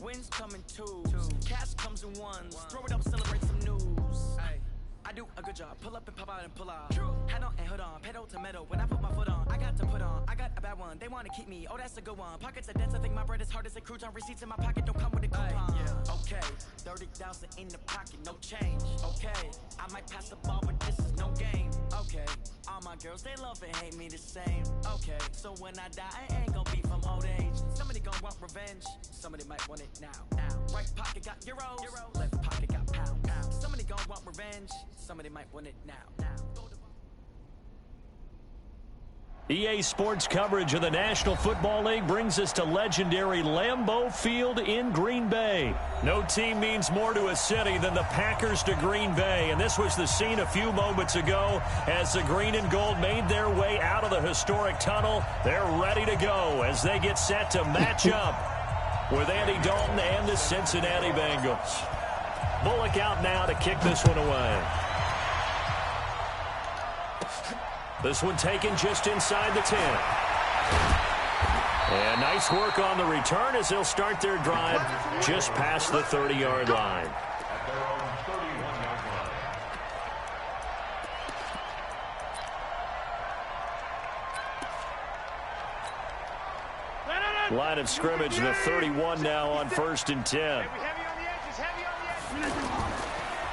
Wins come in twos. Cash comes in ones. Throw it up, celebrate some news. I do a good job. Pull up and pop out and pull out. Head on and hood on. Pedal to metal. When I put my foot on, I got to put on. I got a bad one. They want to keep me. Oh, that's a good one. Pockets are dense. I think my bread is hard as a crouton. Receipts in my pocket don't come with a coupon. Okay, 30,000 in the pocket, no change. Okay, I might pass the ball, but this is no game. Okay, all my girls, they love and hate me the same. Okay, so when I die, I ain't gonna be from old age. Somebody gonna want revenge. Somebody might want it now. Right pocket got euros. Left pocket got pounds. Somebody gonna want revenge. Somebody might want it now. EA Sports coverage of the National Football League brings us to legendary Lambeau Field in Green Bay. No team means more to a city than the Packers to Green Bay, and this was the scene a few moments ago as the green and gold made their way out of the historic tunnel. They're ready to go as they get set to match up with Andy Dalton and the Cincinnati Bengals. Bullock out now to kick this one away. This one taken just inside the 10. And nice work on the return as they'll start their drive just past the 30-yard line. Line of scrimmage, the 31 now on 1st and 10.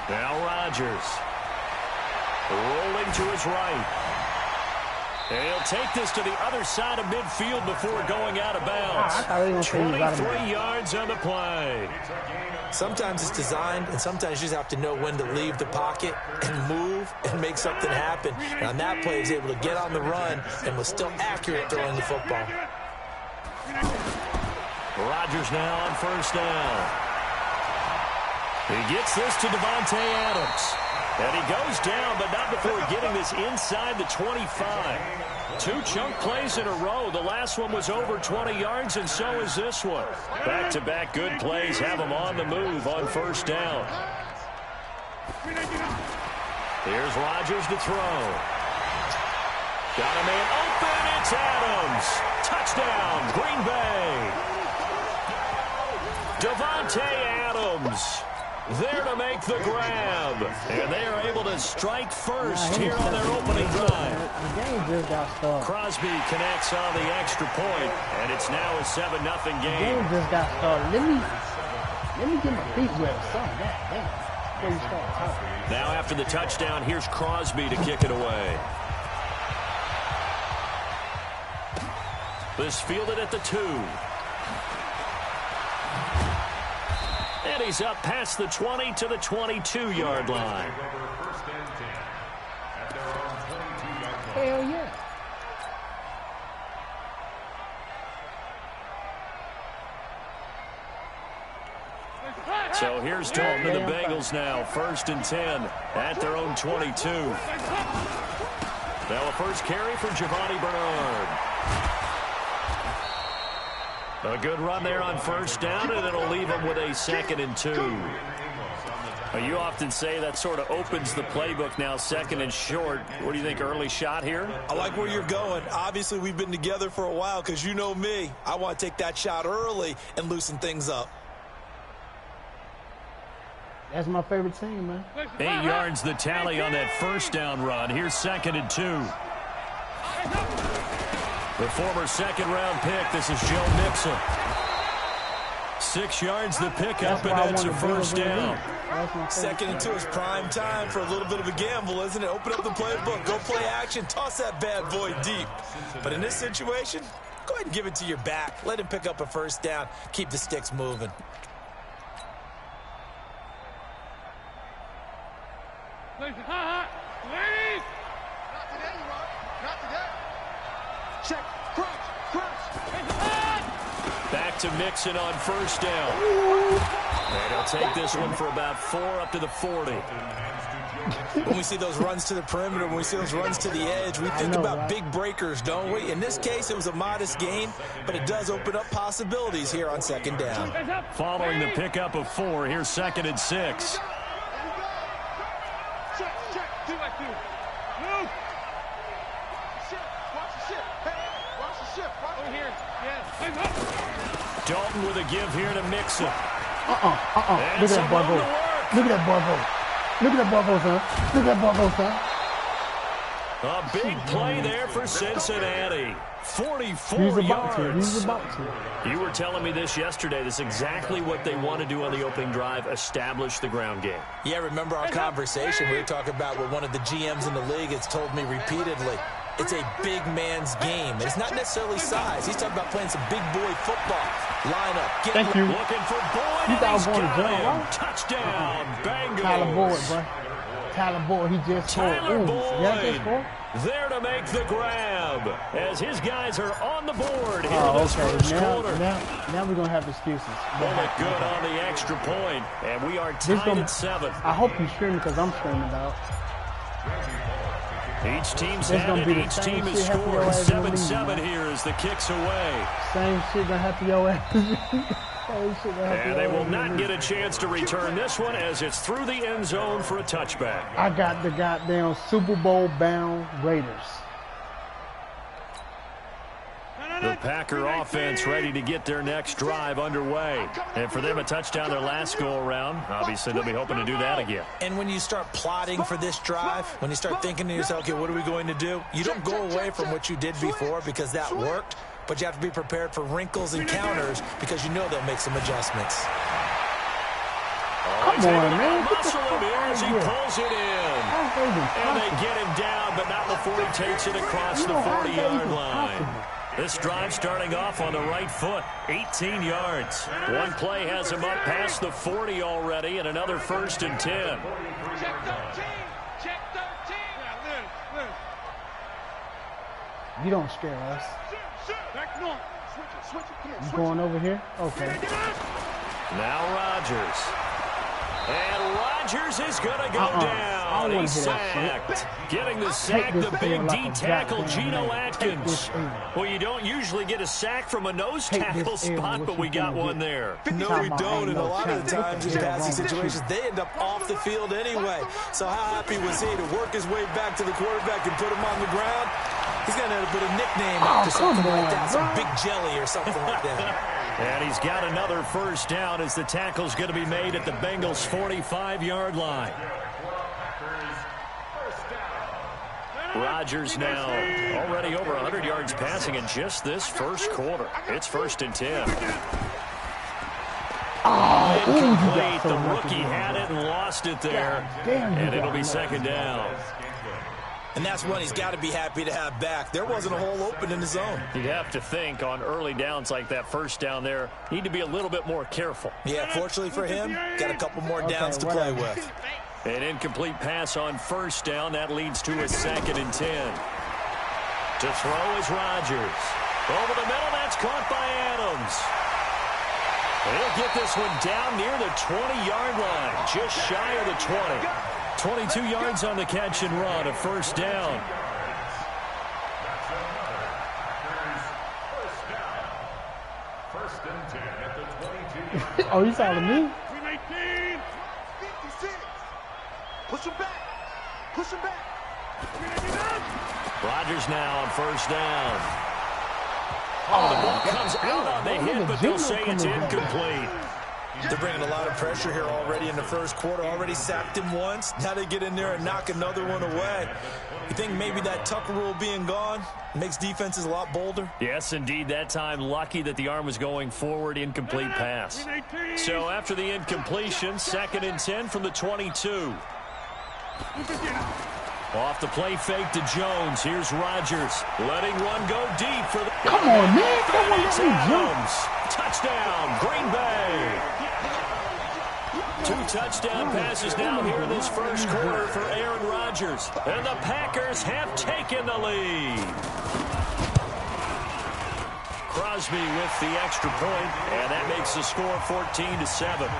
Now Rodgers rolling to his right. And he'll take this to the other side of midfield before going out of bounds. 23 yards on the play. Sometimes it's designed, and sometimes you just have to know when to leave the pocket and move and make something happen. And on that play, he was able to get on the run and was still accurate throwing the football. Rodgers now on 1st down. He gets this to Davante Adams. And he goes down, but not before getting this inside the 25. 2 chunk plays in a row. The last one was over 20 yards, and so is this one. Back-to-back good plays have him on the move on 1st down. Here's Rodgers to throw. Got a man open. It's Adams. Touchdown, Green Bay. Davante Adams there to make the grab. And they are able to strike first here on their opening drive. The game just got started. Crosby connects on the extra point, and it's now a 7-0 game. The game just got started. Let me get my feet wet or something. Before you start talking. Now after the touchdown, here's Crosby to kick it away. This fielded at the 2. And he's up past the 20 to the 22-yard line. Hell yeah. So here's Dalton and the Bengals now, 1st and 10 at their own 22. Now a first carry for Giovanni Bernard. A good run there on 1st down, and it'll leave him with a 2nd and 2. You often say that sort of opens the playbook now, 2nd and short. What do you think, early shot here? I like where you're going. Obviously, we've been together for a while because you know me. I want to take that shot early and loosen things up. That's my favorite team, man. 8 yards the tally on that 1st down run. Here's 2nd and 2. The former 2nd-round pick, this is Joe Mixon. 6 yards the pickup, and that's a 1st down. 2nd and 2 is prime time for a little bit of a gamble, isn't it? Open up the playbook, go play action, toss that bad boy deep. But in this situation, go ahead and give it to your back. Let him pick up a 1st down. Keep the sticks moving. Back to Mixon on 1st down. And he'll take this one for about 4 up to the 40. When we see those runs to the perimeter, when we see those runs to the edge, we think about big breakers, don't we? In this case, it was a modest gain, but it does open up possibilities here on 2nd down. Following the pickup of 4, here's 2nd and 6. Dalton with a give here to Mixon. Look at that boy go. Look at that boy go. Look at that boy go, son. Look at that boy go, son. A big play there for Cincinnati. 44 yards. He's about to. You were telling me this yesterday. This is exactly what they want to do on the opening drive, establish the ground game. Yeah, remember our conversation? We were talking about what one of the GMs in the league has told me repeatedly. It's a big man's game. And it's not necessarily size. He's talking about playing some big boy football. Line up. Thank you. Looking for Boyd. You thought I was going to jump, right? Touchdown, Bengals. Tyler Boyd, bro. Tyler Boyd, he just scored. There to make the grab as his guys are on the board here in this first quarter. Now we're going to have excuses. Will look good on the extra point, and we are tied at 7. I hope you're streaming because I'm streaming, dog. Each team's had it. Each team has scored. 7-7 here as the kick's away. Same shit going to happen to your ass. And they will not get a chance to return this one as it's through the end zone for a touchback. I got the goddamn Super Bowl bound Raiders. The Packer offense ready to get their next drive underway. And for them, a touchdown their last go-around. Obviously, they'll be hoping to do that again. And when you start plotting for this drive, when you start thinking to yourself, okay, what are we going to do? You don't go away from what you did before because that worked. But you have to be prepared for wrinkles and counters because you know they'll make some adjustments. Come on, man. Muscle him here as he pulls it in. And they get him down, but not before he takes it across the 40-yard line. This drive starting off on the right foot, 18 yards. One play has him up past the 40 already, and another 1st and 10. Check 13. Check 13. You don't scare us. You going over here? Okay. Now Rodgers. And Rodgers is going to go down. He's sacked. Getting the sack, the big D tackle, Geno Atkins. Well, you don't usually get a sack from a nose tackle spot, but we got one there. No, we don't. And a lot of the times in passing situations, they end up off the field anyway. So how happy was he to work his way back to the quarterback and put him on the ground? He's going to have to put a nickname after something like that, some big jelly or something like that. And he's got another 1st down as the tackle's going to be made at the Bengals' 45-yard line. Rodgers now already over 100 yards passing in just this first quarter. It's 1st and 10. Incomplete. The rookie had it and lost it there. And it'll be 2nd down. And that's one he's got to be happy to have back. There wasn't a hole open in the zone. You'd have to think on early downs like that 1st down there, need to be a little bit more careful. Yeah, fortunately for him, got a couple more downs to play with. An incomplete pass on 1st down. That leads to a 2nd and 10. To throw is Rodgers. Over the middle, that's caught by Adams. He'll get this one down near the 20-yard line, just shy of the 20. 22 yards on the catch and run, a 1st down. Oh, you talking to me? 56. Push him back. Push him back. Rodgers now on 1st down. Oh, the ball comes out on the hit, but they'll say it's incomplete. They're bringing a lot of pressure here already in the 1st quarter. Already sacked him once. Now they get in there and knock another one away. You think maybe that Tucker rule being gone makes defenses a lot bolder? Yes, indeed. That time, lucky that the arm was going forward. Incomplete pass. So after the incompletion, 2nd and 10 from the 22. Off the play fake to Jones. Here's Rodgers. Letting one go deep for the... Come on, man. Come on, let me jump. Touchdown, Green Bay. 2 touchdown passes now here in this 1st quarter for Aaron Rodgers. And the Packers have taken the lead. Crosby with the extra point, and that makes the score 14-7.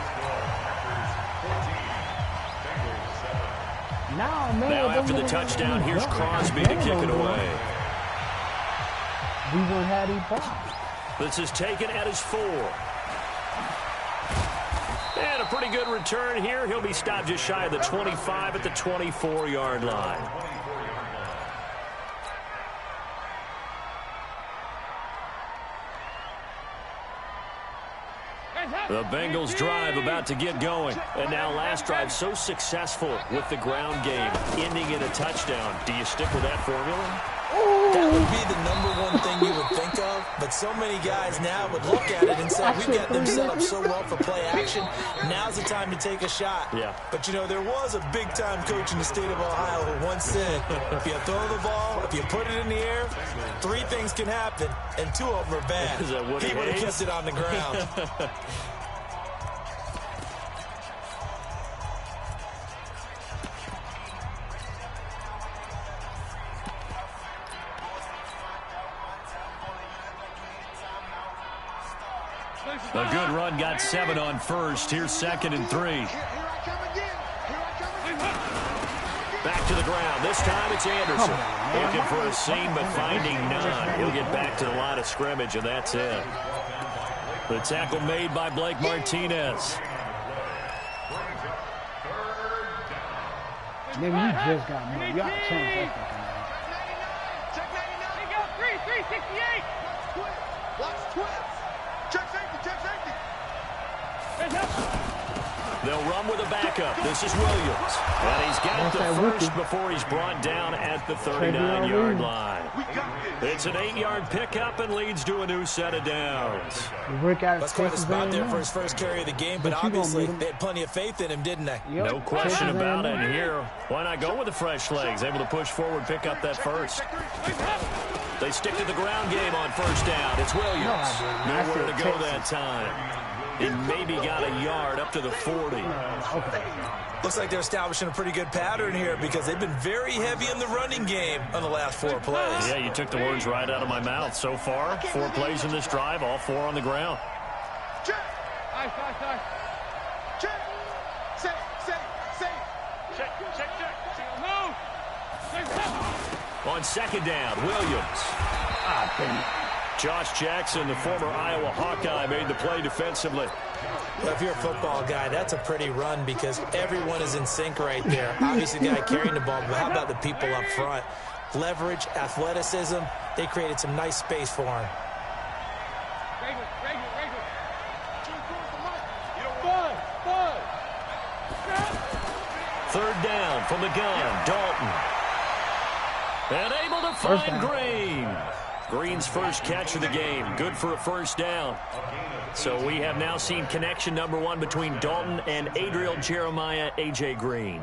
Now after the touchdown, here's Crosby to kick it away. We won't have any problem. This is taken at his 4. And a pretty good return here. He'll be stopped just shy of the 25 at the 24-yard line. The Bengals drive about to get going. And now last drive so successful with the ground game, ending in a touchdown. Do you stick with that formula? That would be the #1 thing you would think of, but so many guys now would look at it and say, we've got them set up so well for play action, now's the time to take a shot. Yeah. But, you know, there was a big-time coach in the state of Ohio who once said, if you throw the ball, if you put it in the air, 3 things can happen, and 2 of them are bad. Is that what he would have kept it on the ground. A good run, got 7 on first. Here's 2nd and 3. Back to the ground. This time it's Anderson. Looking for a seam, but finding none. He'll get back to the line of scrimmage, and that's it. The tackle made by Blake Martinez. Maybe you just got more. You got to change that. Check 99. 368. Watch twist. Check safety. Check safety. They'll run with a backup. This is Williams. And he's got the first before he's brought down at the 39-yard line. It's an 8-yard pickup and leads to a new set of downs. That's quite a spot there for his first carry of the game, but obviously they had plenty of faith in him, didn't they? No question about it. Here, why not go with the fresh legs? Able to push forward, pick up that first. They stick to the ground game on first down. It's Williams. Nowhere to go that time. He maybe got a yard up to the 40. Looks like they're establishing a pretty good pattern here because they've been very heavy in the running game on the last 4 plays. Yeah, you took the words right out of my mouth. So far, 4 plays in this drive, all 4 on the ground. Check. Check. Safe. Check. Move. On 2nd down, Williams. Josh Jackson, the former Iowa Hawkeye, made the play defensively. Well, if you're a football guy, that's a pretty run because everyone is in sync right there. Obviously, the guy carrying the ball, but how about the people up front? Leverage, athleticism, they created some nice space for him. Third down from the gun, Dalton. And able to find Green. Green's first catch of the game. Good for a first down. So we have now seen connection #1 between Dalton and Adriel Jeremiah, A.J. Green.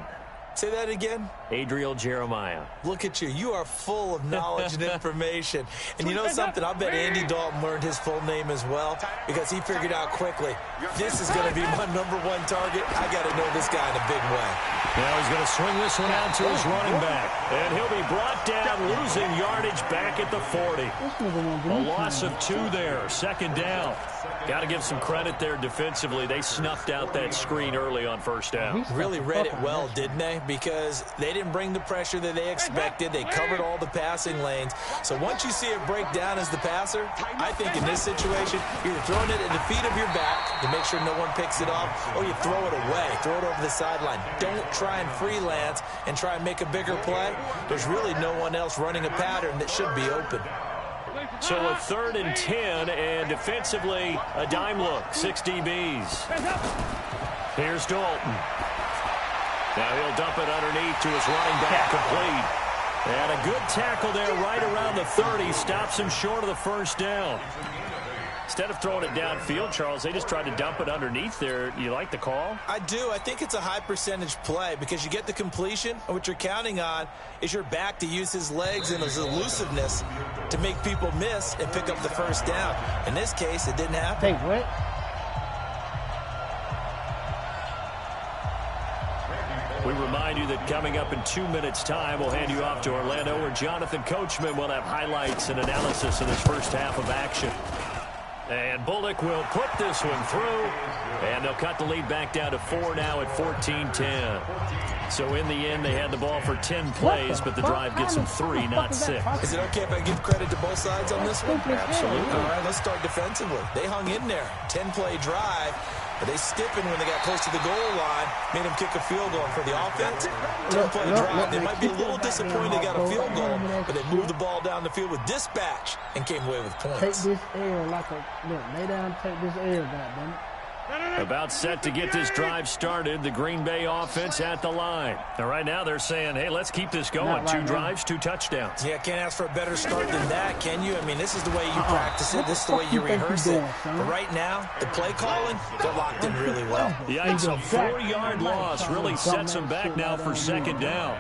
Say that again? Adriel Jeremiah. Look at you. You are full of knowledge and information. And you know something? I bet Andy Dalton learned his full name as well because he figured out quickly, this is going to be my #1 target. I got to know this guy in a big way. Now he's going to swing this one out to his running back. And he'll be brought down, losing yardage back at the 40. A loss of 2 there. 2nd down. Got to give some credit there defensively. They snuffed out that screen early on first down. Really read it well, didn't they? Because they didn't bring the pressure that they expected. They covered all the passing lanes. So once you see it break down as the passer, I think in this situation, you're throwing it at the feet of your back to make sure no one picks it off, or you throw it away, throw it over the sideline. Don't try and freelance and try and make a bigger play. There's really no one else running a pattern that should be open. So a 3rd and 10, and defensively, a dime look, 6 DBs. Here's Dalton. Now he'll dump it underneath to his running back, complete. And a good tackle there right around the 30, stops him short of the first down. Instead of throwing it downfield, Charles, they just tried to dump it underneath there. You like the call? I do. I think it's a high percentage play because you get the completion, and what you're counting on is your back to use his legs and his elusiveness to make people miss and pick up the first down. In this case, it didn't happen. Hey, what? We remind you that coming up in 2 minutes' time, we'll hand you off to Orlando, where Jonathan Coachman will have highlights and analysis in his first half of action. And Bullock will put this one through, and they'll cut the lead back down to 4 now at 14-10. So in the end, they had the ball for 10 plays, but the drive gets them 3, not 6. Is it okay if I give credit to both sides on this one? Absolutely. All right, let's start defensively. They hung in there. 10-play drive. But they stiffened when they got close to the goal line, made them kick a field goal. For the offense, 10-play drive. They might be a little disappointed they got a field goal, but they moved the ball down the field with dispatch and came away with points. Take this air like a, look, lay down, take this air, goddammit. About set to get this drive started, the Green Bay offense at the line. And right now they're saying, hey, let's keep this going. Two drives, 2 touchdowns. Yeah, can't ask for a better start than that, can you? I mean, this is the way you practice it. This is the way you rehearse it. But right now, the play calling, they're locked in really well. Yikes, a 4-yard loss really sets them back now for second down.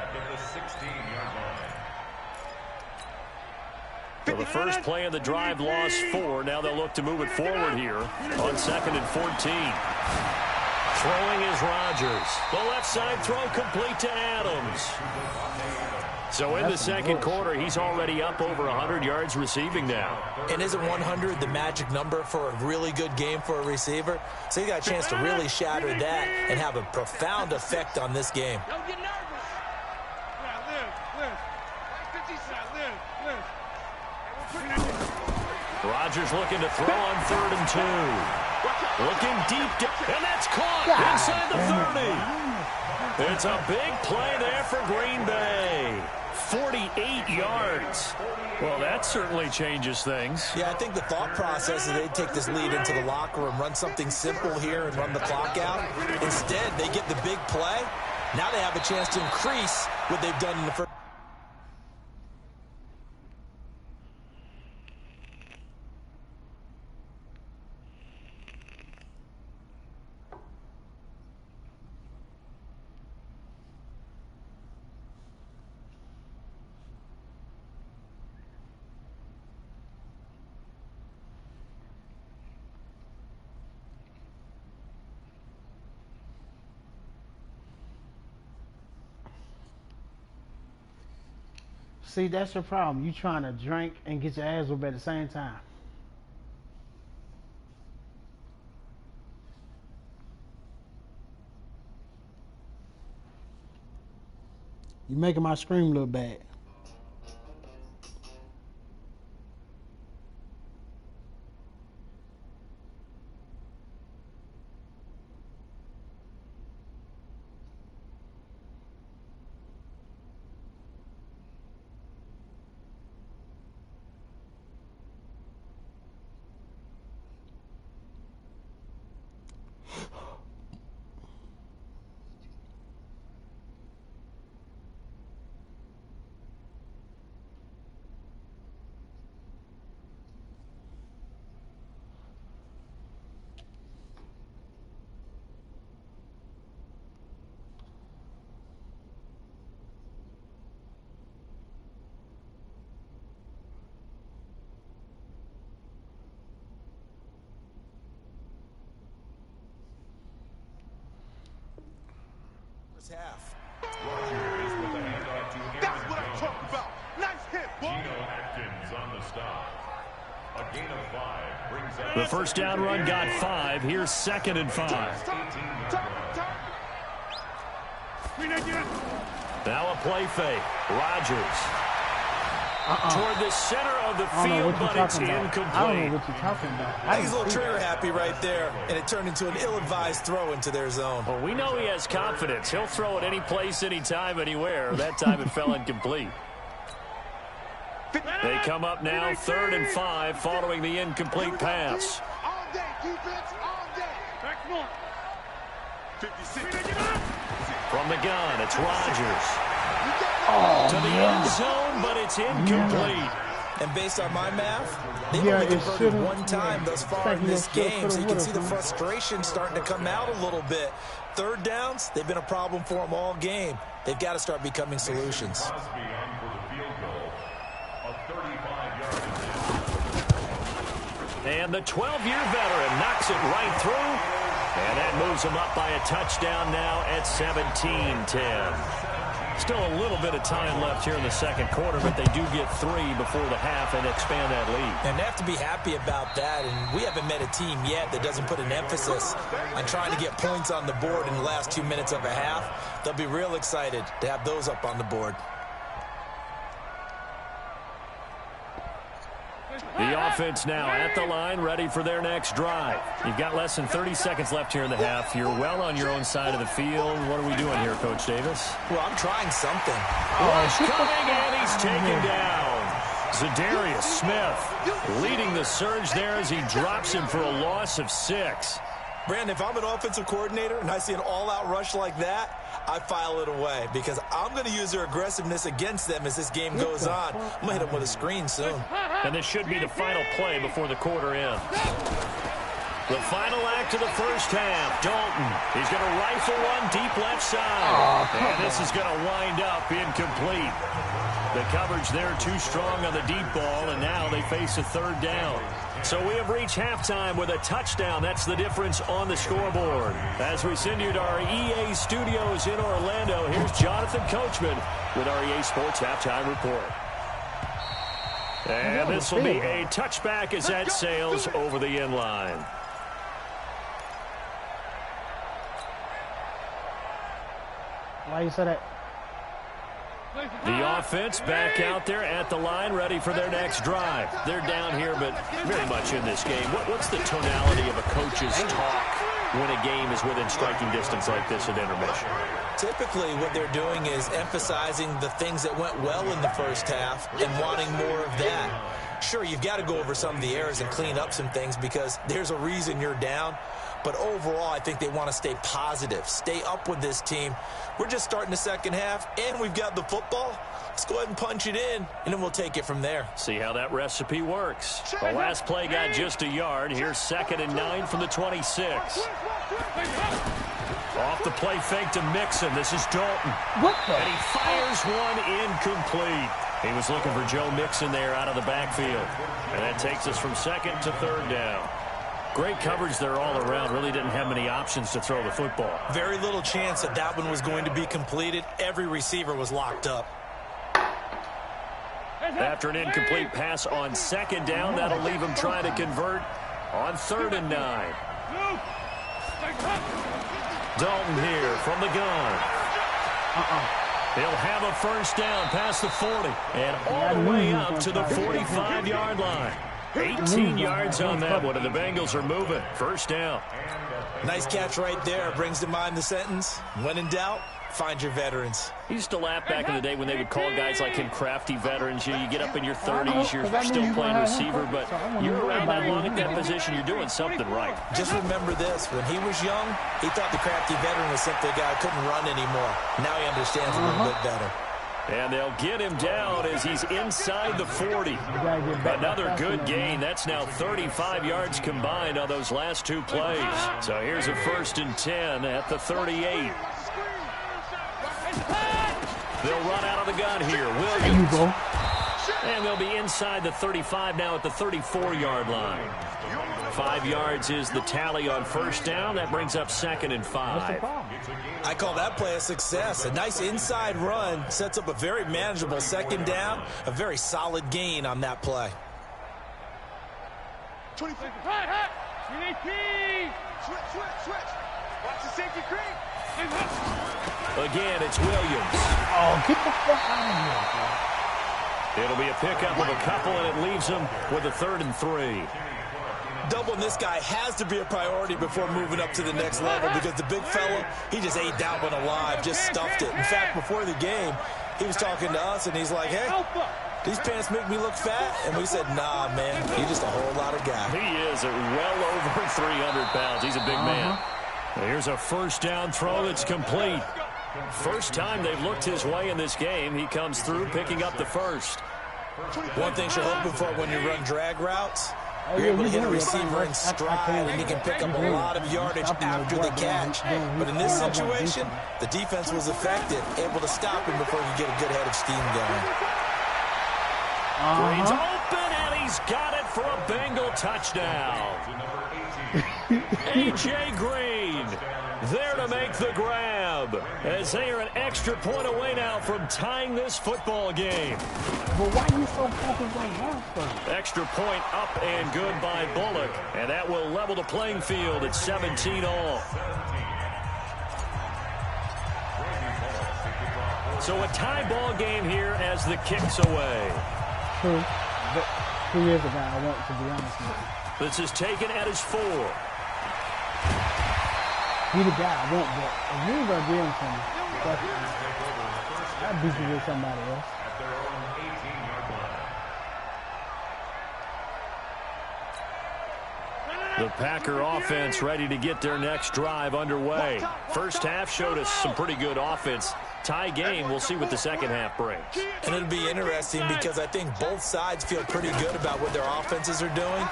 So the first play of the drive lost 4. Now they'll look to move it forward here on 2nd and 14. Throwing is Rodgers. The left side throw complete to Adams. So in the second quarter, he's already up over 100 yards receiving now. And isn't 100 the magic number for a really good game for a receiver? So he got a chance to really shatter that and have a profound effect on this game. Don't get nervous. Rodgers looking to throw on 3rd and 2. Looking deep, and that's caught inside the 30. It's a big play there for Green Bay. 48 yards. Well, that certainly changes things. Yeah, I think the thought process is they'd take this lead into the locker room, run something simple here and run the clock out. Instead, they get the big play. Now they have a chance to increase what they've done in the first. See, that's your problem. You trying to drink and get your ass whooped at the same time. You making my scream look bad. Half. Rodgers with the handoff to Aaron. That's what I'm talking about. Nice hit, boy. Geno Atkins on the stop. A gain of 5 brings up The first down run got 5. Here's 2nd and 5. Now a play fake. Rodgers. Toward the center of the field, but it's incomplete. I don't know what you're talking about. He's a little trigger happy right there, and it turned into an ill-advised throw into their zone. Well, we know he has confidence. He'll throw it any place, anytime, anywhere. That time it fell incomplete. They come up now 3rd and 5 following the incomplete pass. All day, defense, all day. Back more. 56. From the gun, it's Rodgers. To the end zone, but it's incomplete. And based on my math, they've only converted one time thus far in this game, so you can see the frustration starting to come out a little bit. 3rd downs, they've been a problem for them all game. They've got to start becoming solutions. And the 12-year veteran knocks it right through, and that moves them up by a touchdown now at 17-10. Still a little bit of time left here in the second quarter, but they do get 3 before the half and expand that lead. And they have to be happy about that, and we haven't met a team yet that doesn't put an emphasis on trying to get points on the board in the last 2 minutes of a half. They'll be real excited to have those up on the board. The offense now at the line, ready for their next drive. You've got less than 30 seconds left here in the half. You're well on your own side of the field. What are we doing here, Coach Davis? Well, I'm trying something. Rush coming, and he's taken down. Za'Darius Smith leading the surge there as he drops him for a loss of 6. Brandon, if I'm an offensive coordinator and I see an all-out rush like that, I file it away because I'm going to use their aggressiveness against them as this game goes on. I'm going to hit them with a screen soon. And this should be the final play before the quarter ends. The final act of the first half. Dalton, he's going to rifle one deep left side. And this is going to wind up incomplete. The coverage there too strong on the deep ball, and now they face a third down. So we have reached halftime with a touchdown. That's the difference on the scoreboard. As we send you to our EA studios in Orlando, here's Jonathan Coachman with our EA Sports Halftime Report. And this will be a touchback as that sails over the end line. Why you said that? The offense back out there at the line, ready for their next drive. They're down here, but very much in this game. What's the tonality of a coach's talk when a game is within striking distance like this at intermission? Typically, what they're doing is emphasizing the things that went well in the first half and wanting more of that. Sure, you've got to go over some of the errors and clean up some things because there's a reason you're down. But overall, I think they want to stay positive, stay up with this team. We're just starting the second half, and we've got the football. Let's go ahead and punch it in, and then we'll take it from there. See how that recipe works. The last play got just a yard. Here's 2nd and 9 from the 26. Off the play fake to Mixon. This is Dalton. And he fires one incomplete. He was looking for Joe Mixon there out of the backfield. And that takes us from 2nd to 3rd down. Great coverage there all around. Really didn't have many options to throw the football. Very little chance that that one was going to be completed. Every receiver was locked up. After an incomplete pass on 2nd down, that'll leave him trying to convert on 3rd and 9. Dalton here from the gun. He'll have a first down past the 40 and all the way up to the 45-yard line. 18 yards on that one, and the Bengals are moving. First down. Nice catch right there. Brings to mind the sentence, when in doubt, find your veterans. He used to laugh back in the day when they would call guys like him crafty veterans. You get up in your 30s, you're still playing receiver, but you're around that long at that position, you're doing something right. Just remember this. When he was young, he thought the crafty veteran was simply a guy who couldn't run anymore. Now he understands a little bit better. And they'll get him down as he's inside the 40. Another good gain. That's now 35 yards combined on those last two plays. So here's a 1st and 10 at the 38. They'll run out of the gun here. Williams. And they'll be inside the 35 now at the 34-yard line. 5 yards is the tally on first down. That brings up 2nd and 5. I call that play a success. A nice inside run sets up a very manageable 2nd down. A very solid gain on that play. 20 seconds. Switch. Watch the safety creep. Again, it's Williams. Oh, get the fuck out of here, bro. It'll be a pickup of a couple, and it leaves them with a 3rd and 3. Doubling this guy has to be a priority before moving up to the next level because the big fella, he just ate that one alive, just stuffed it. In fact, before the game, he was talking to us, and he's like, hey, these pants make me look fat. And we said, nah, man, you're just a whole lot of guy. He is well over 300 pounds. He's a big man. Here's a first down throw that's complete. First time they've looked his way in this game. He comes through picking up the first. One thing you're hoping for when you run drag routes, you're able to hit a receiver in stride, and he can pick up a lot of yardage after the catch. But in this situation, the defense was effective, able to stop him before he could get a good head of steam going. Green's open, and he's got it for a Bengal touchdown. A.J. Green there to make the grab as they are an extra point away now from tying this football game. But why are you so focused on that? Extra point up and good by Bullock, and that will level the playing field at 17 all. So a tie ball game here as the kick's away. True. But 2 years ago, I want to be honest with you. This is taken at his 4. He the guy I want, but if you were going to give him some stuff, I'd beat you with somebody else. The Packer offense ready to get their next drive underway. First half showed us some pretty good offense. Tie game. We'll see what the second half brings. And it'll be interesting because I think both sides feel pretty good about what their offenses are doing.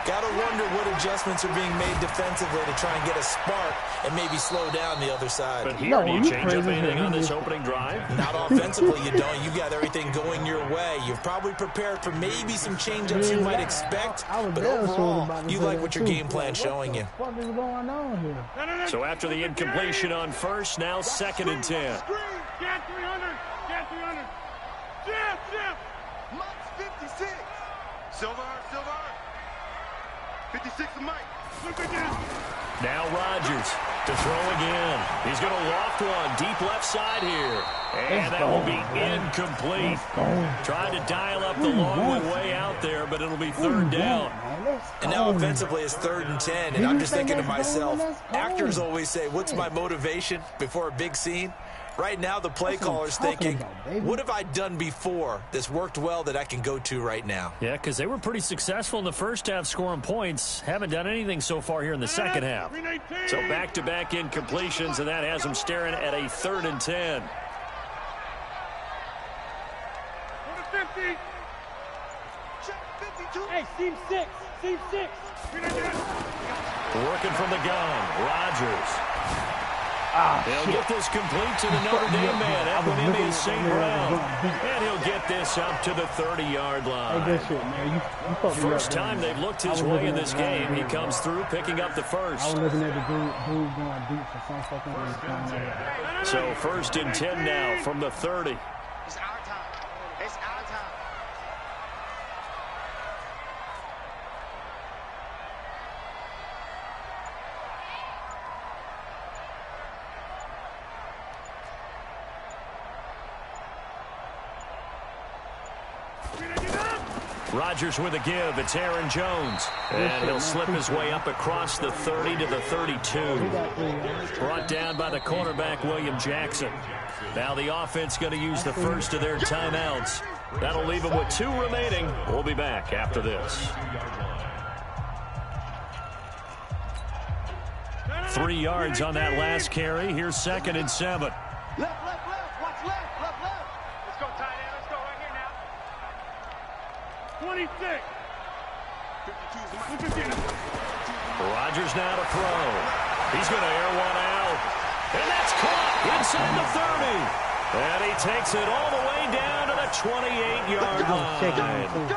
Got to wonder what adjustments are being made defensively to try and get a spark and maybe slow down the other side. But here, do you change up anything on this opening drive? Not offensively, you don't. You got everything going your way. You've probably prepared for maybe some change-ups you might expect, but overall, you like what your game plan's showing you. What is going on here? So after the incompletion on first, now 2nd and 10. Get 300. Get 300. Jeff. Mike's 56. Silver. 56 to Mike. Look again. Now Rodgers to throw again. He's going to loft one deep left side here. And that will be incomplete. Trying to dial up the long one way out there, but it'll be 3rd down. And now offensively it's 3rd and 10, and I'm just thinking to myself, actors always say, what's my motivation before a big scene? Right now the play caller's thinking, what have I done before that's worked well that I can go to right now? Yeah, because they were pretty successful in the first half scoring points. Haven't done anything so far here in the second half. So back-to-back incompletions, and that has them staring at a 3rd and 10. 50. Hey, Steve 6. Working from the gun, Rodgers. He'll get this complete to the Notre Dame man, Equinemius St. Brown. And he'll get this up to the 30-yard line. First time they've looked his way in this game. He comes through picking up the first. I was looking at the dude going deep for some fucking reason. So 1st and 10 now from the 30. It's our time. It's our time. Rodgers with a give. It's Aaron Jones. And he'll slip his way up across the 30 to the 32. Brought down by the cornerback, William Jackson. Now the offense going to use the first of their timeouts. That'll leave them with 2 remaining. We'll be back after this. 3 yards on that last carry. Here's 2nd and 7. Left. Watch left. Let's go tight end. Let's go right here now. 26. 52. Rodgers now to throw. He's going to air one out. And that's caught inside the 30. And he takes it all the way down to the 28-yard line.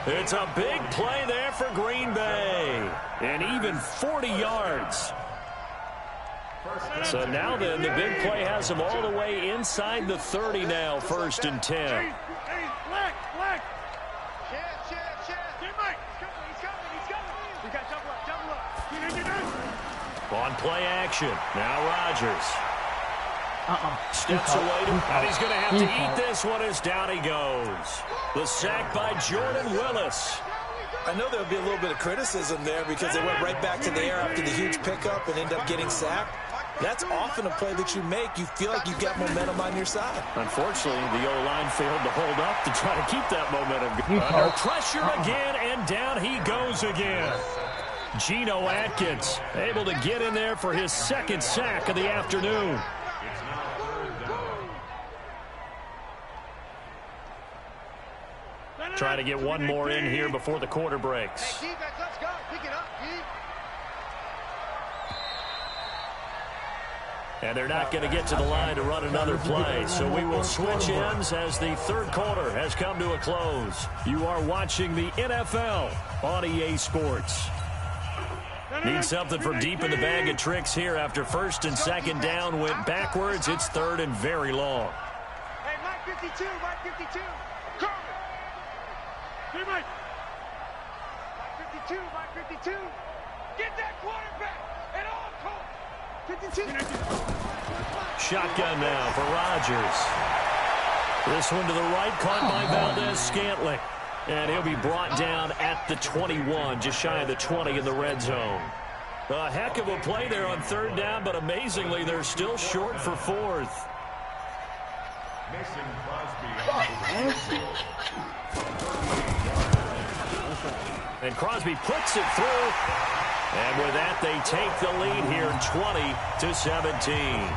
It's a big play there for Green Bay. And even 40 yards. So now then, the big play has him all the way inside the 30 now, 1st and 10. Hey, flag. Get Mike. He's coming. We got double up. On play action. Now Rodgers. Steps away, and he's going to have to eat this one as down he goes. The sack by Jordan Willis. I know there'll be a little bit of criticism there because they went right back to the air after the huge pickup and end up getting sacked. That's often a play that you make. You feel like you've got momentum on your side. Unfortunately, the O-line failed to hold up to try to keep that momentum. Under pressure again, and down he goes again. Geno Atkins able to get in there for his 2nd sack of the afternoon. Try to get one more in here before the quarter breaks. Let's go. Pick it up, And they're not going to get to the line to run another play, so we will switch ends as the 3rd quarter has come to a close. You are watching the NFL on EA Sports. Need something for deep in the bag of tricks here after 1st and 2nd down went backwards. It's 3rd and very long. Hey, Mike 52. Carmen. Hey, Mike 52. Get that quarterback at all costs. 52. Shotgun now for Rodgers. This one to the right, caught by Valdez-Scantling. And he'll be brought down at the 21, just shy of the 20 in the red zone. A heck of a play there on 3rd down, but amazingly, they're still short for 4th. And Crosby puts it through. And with that, they take the lead here 20-17.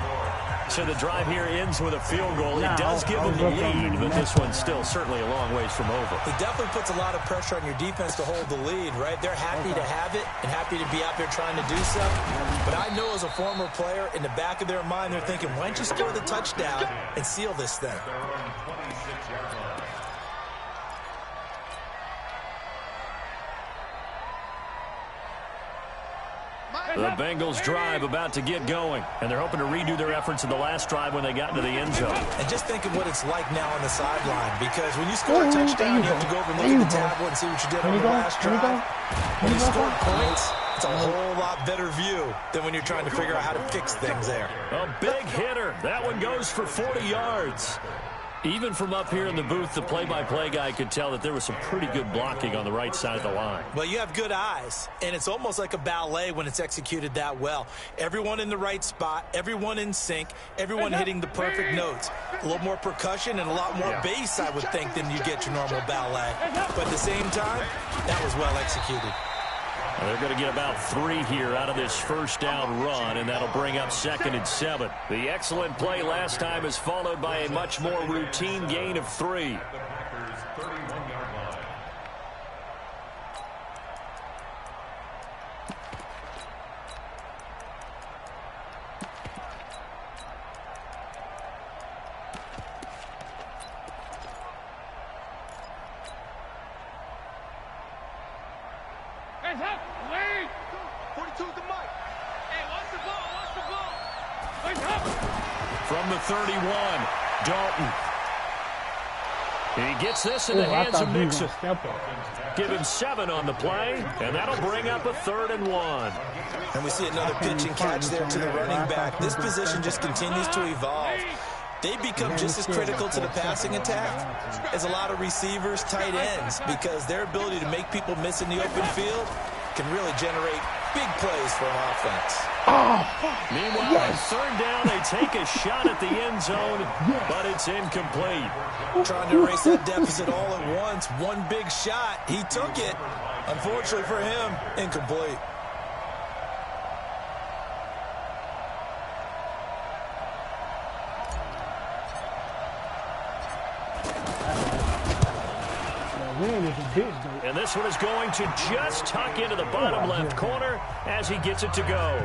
So the drive here ends with a field goal. It does give them the lead, but this one's still certainly a long ways from over. It definitely puts a lot of pressure on your defense to hold the lead, right? They're happy to have it and happy to be out there trying to do so. But I know as a former player, in the back of their mind, they're thinking, why don't you score the touchdown and seal this thing? The Bengals drive about to get going, and they're hoping to redo their efforts in the last drive when they got into the end zone. And just think of what it's like now on the sideline, because when you score a touchdown, you have to go over and look at the tablet and see what you did on the last drive. When you score points, it's a whole lot better view than when you're trying to figure out how to fix things there. A big hitter. That one goes for 40 yards. Even from up here in the booth, the play-by-play guy could tell that there was some pretty good blocking on the right side of the line. Well, you have good eyes, and it's almost like a ballet when it's executed that well. Everyone in the right spot, everyone in sync, everyone hitting the perfect notes. A little more percussion and a lot more bass, I would think, than you get your normal ballet. But at the same time, that was well executed. They're going to get about 3 here out of this first down run, and that'll bring up 2nd and 7. The excellent play last time is followed by a much more routine gain of 3. From the 31, Dalton. He gets this in the hands of Mixon. Give him 7 on the play, and that'll bring up a 3rd and 1. And we see another pitch and catch there to the running back. This position just continues to evolve. They become just as critical to the passing attack as a lot of receivers, tight ends, because their ability to make people miss in the open field can really generate big plays for an offense. Meanwhile, on 3rd down, they take a shot at the end zone, but it's incomplete. Trying to erase that deficit all at once. One big shot. He took it. Unfortunately for him, incomplete. And this one is going to just tuck into the bottom left corner as he gets it to go.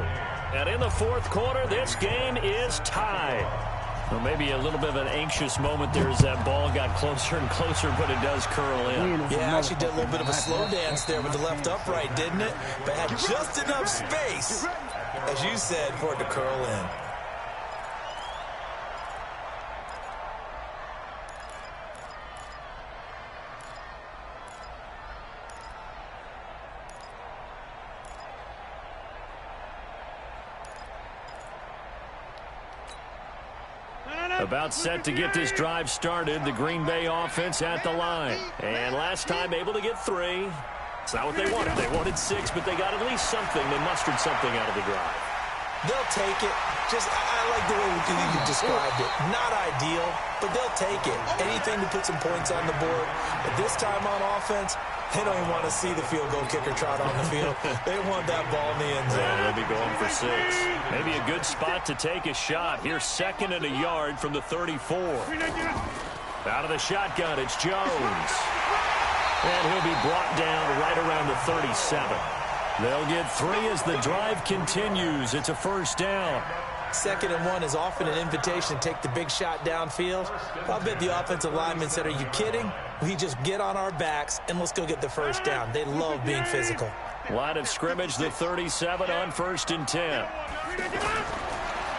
And in the 4th quarter, this game is tied. Well, maybe a little bit of an anxious moment there as that ball got closer and closer, but it does curl in. Yeah, actually did a little bit of a slow dance there with the left upright, didn't it? But had just enough space, as you said, for it to curl in. About set to get this drive started, the Green Bay offense at the line. And last time able to get 3. It's not what they wanted. They wanted 6, but they got at least something. They mustered something out of the drive. They'll take it. I like the way you described it. Not ideal, but they'll take it. Anything to put some points on the board. But this time on offense, they don't even want to see the field goal kicker trot on the field. They want that ball in the end zone. Yeah, they'll be going for 6. Maybe a good spot to take a shot. Here's 2nd and a yard from the 34. Out of the shotgun, it's Jones. And he'll be brought down right around the 37. They'll get 3 as the drive continues. It's a 1st down. 2nd and 1 is often an invitation to take the big shot downfield. I bet the offensive lineman said, are you kidding? We just get on our backs and let's go get the 1st down. They love being physical. Line of scrimmage, the 37 on 1st and 10.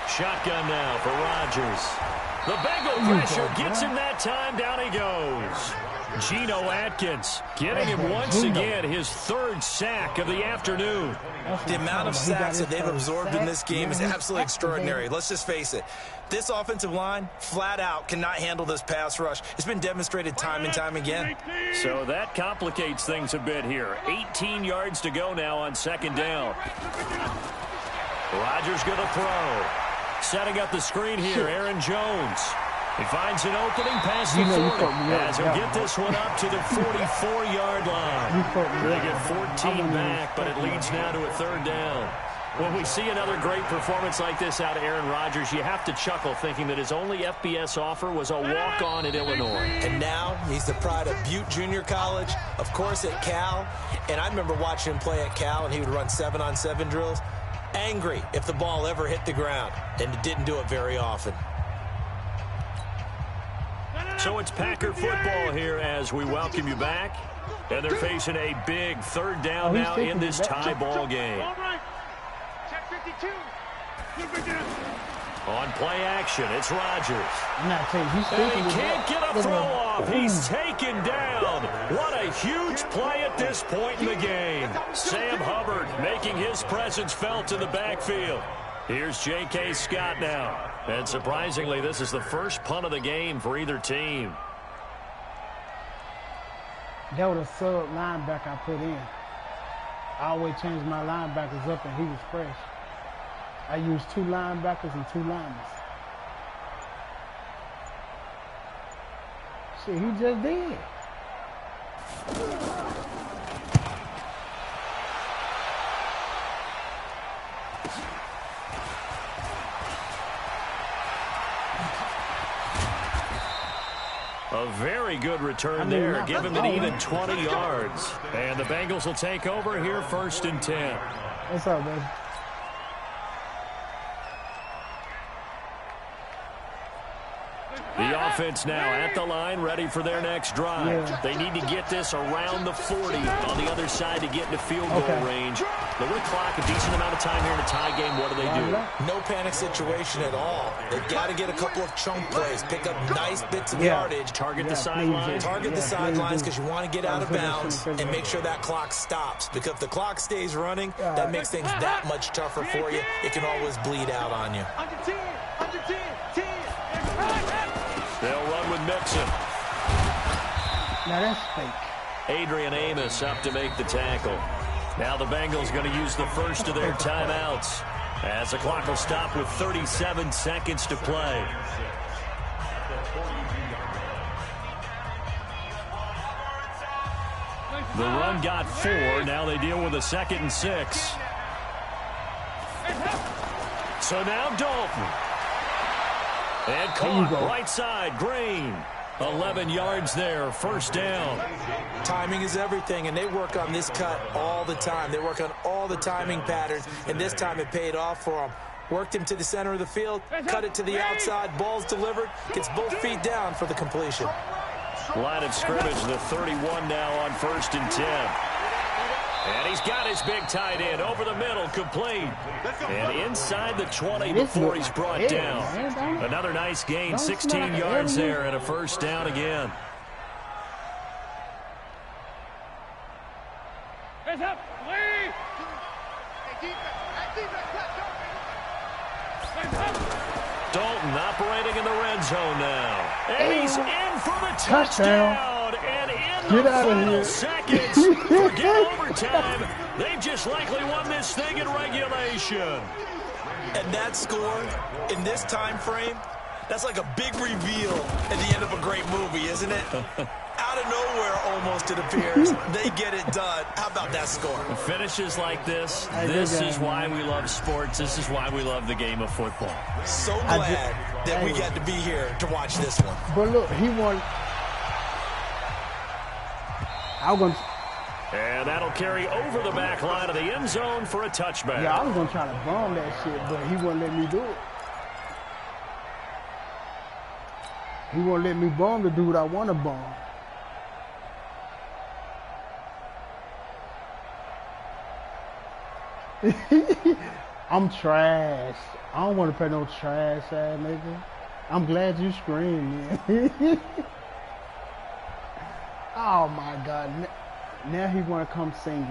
Shotgun now for Rodgers. The Bengal pressure gets him that time. Down he goes. Geno Atkins getting him once again his 3rd sack of the afternoon. The amount of sacks that they've absorbed in this game is absolutely extraordinary. Let's just face it. This offensive line, flat out, cannot handle this pass rush. It's been demonstrated time and time again. So that complicates things a bit here. 18 yards to go now on 2nd down. Rodgers going to throw. Setting up the screen here, Aaron Jones. He finds an opening past the 40 as he'll get this one up to the 44-yard line. They get 14 back, but it leads now to a third down. When we see another great performance like this out of Aaron Rodgers, you have to chuckle thinking that his only FBS offer was a walk-on at Illinois. And now he's the pride of Butte Junior College, of course at Cal. And I remember watching him play at Cal, and he would run 7-on-7 drills. Angry if the ball ever hit the ground, and it didn't do it very often. So it's Packer football here as we welcome you back. And they're facing a big third down now in this tie ball game. On play action, it's Rodgers. And he can't get a throw off. He's taken down. What a huge play at this point in the game. Sam Hubbard making his presence felt in the backfield. Here's J.K. Scott now. And surprisingly, this is the first punt of the game for either team. That was a sub linebacker I put in. I always change my linebackers up, and he was fresh. I used 2 linebackers and 2 linemen. Shit, he just did. A very good return there. Give him an even 20 yards. And the Bengals will take over here 1st and 10. What's up, baby? The offense now at the line, ready for their next drive. Yeah. They need to get this around the 40 on the other side to get into field goal range. They're with clock, a decent amount of time here in a tie game. What do? No panic situation at all. They've got to get a couple of chunk plays, pick up nice bits of yardage. Target the sidelines. Target the sidelines because you want to get out of bounds and make sure that clock stops. Because if the clock stays running, that makes things that much tougher for you. It can always bleed out on you. Under 10. They'll run with Mixon. Now that's fake. Adrian Amos up to make the tackle. Now the Bengals going to use the first of their timeouts as the clock will stop with 37 seconds to play. The run got 4. Now they deal with a 2nd and 6. So now Dalton. And caught right side, Green. 11 yards there, 1st down. Timing is everything, and they work on this cut all the time. They work on all the timing patterns, and this time it paid off for them. Worked him to the center of the field, cut it to the outside, ball's delivered, gets both feet down for the completion. Line of scrimmage, the 31 now on 1st and 10. And he's got his big tight end over the middle, complete. And inside the 20 before he's brought down. Another nice gain, 16 yards there and a 1st down again. Dalton operating in the red zone now. And he's in for the touchdown. And in the final seconds, forget overtime. They've just likely won this thing in regulation. And that score in this time frame, that's like a big reveal at the end of a great movie, isn't it? Out of nowhere, almost, it appears. They get it done. How about that score? Finishes like this. This is why we love sports. This is why we love the game of football. So glad that we got to be here to watch this one. But look, he won. And that'll carry over the back line of the end zone for a touchback. Yeah, I was going to try to bomb that shit, but he wouldn't let me do it. He won't let me bomb the dude I want to bomb. I'm trash. I don't want to play no trash ass nigga. I'm glad you screamed, man. Oh my God. Now he want to come singing.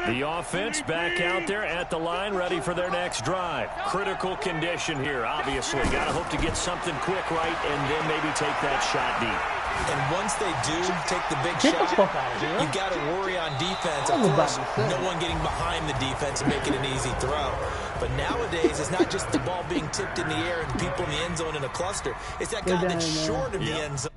The offense back out there at the line, ready for their next drive. Critical condition here, obviously. Got to hope to get something quick right and then maybe take that shot deep. And once they do take the big shot, you got to worry on defense. Of course, no one getting behind the defense and making an easy throw. But nowadays, it's not just the ball being tipped in the air and people in the end zone in a cluster. It's that guy that's short of the end zone.